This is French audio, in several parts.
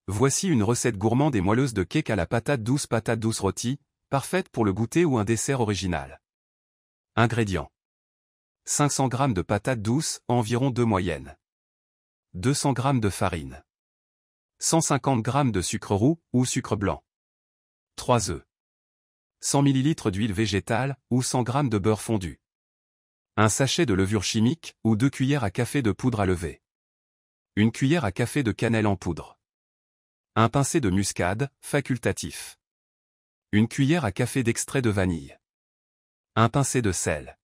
Voici une recette gourmande et moelleuse de cake à la patate douce rôtie, parfaite pour le goûter ou un dessert original. Ingrédients. 500 g de patates douces, environ 2 moyennes. 200 g de farine. 150 g de sucre roux ou sucre blanc. 3 œufs. 100 ml d'huile végétale ou 100 g de beurre fondu. Un sachet de levure chimique ou 2 cuillères à café de poudre à lever. Une cuillère à café de cannelle en poudre. Un pincé de muscade, facultatif. Une cuillère à café d'extrait de vanille. Un pincé de sel.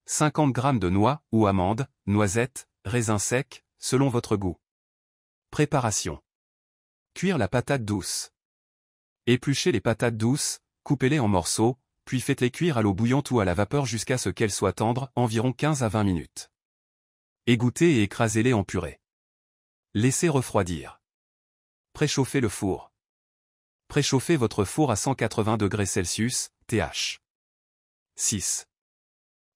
50 g de noix ou amandes, noisettes, raisins secs, selon votre goût. Préparation. Cuire la patate douce. Épluchez les patates douces, coupez-les en morceaux, puis faites-les cuire à l'eau bouillante ou à la vapeur jusqu'à ce qu'elles soient tendres, environ 15 à 20 minutes. Égouttez et écrasez-les en purée. Laissez refroidir. Préchauffez le four. Préchauffez votre four à 180 degrés Celsius, TH. 6.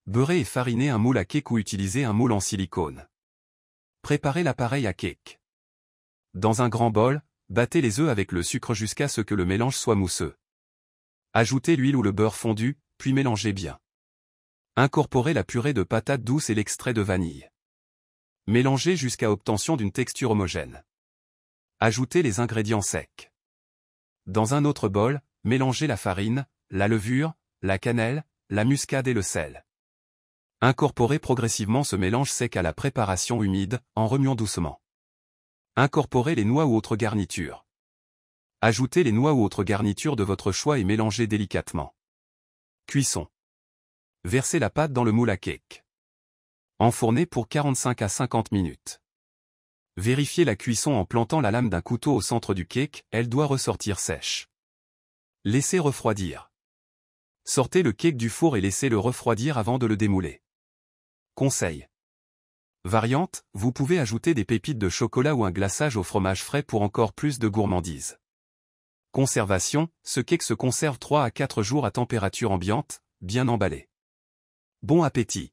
Beurrez et farinez un moule à cake ou utilisez un moule en silicone. Préparez l'appareil à cake. Dans un grand bol, battez les œufs avec le sucre jusqu'à ce que le mélange soit mousseux. Ajoutez l'huile ou le beurre fondu, puis mélangez bien. Incorporez la purée de patates douces et l'extrait de vanille. Mélangez jusqu'à obtention d'une texture homogène. Ajoutez les ingrédients secs. Dans un autre bol, mélangez la farine, la levure, la cannelle, la muscade et le sel. Incorporez progressivement ce mélange sec à la préparation humide, en remuant doucement. Incorporez les noix ou autres garnitures. Ajoutez les noix ou autres garnitures de votre choix et mélangez délicatement. Cuisson. Versez la pâte dans le moule à cake. Enfournez pour 45 à 50 minutes. Vérifiez la cuisson en plantant la lame d'un couteau au centre du cake, elle doit ressortir sèche. Laissez refroidir. Sortez le cake du four et laissez-le refroidir avant de le démouler. Conseil. Variante, vous pouvez ajouter des pépites de chocolat ou un glaçage au fromage frais pour encore plus de gourmandise. Conservation, ce cake se conserve 3 à 4 jours à température ambiante, bien emballé. Bon appétit!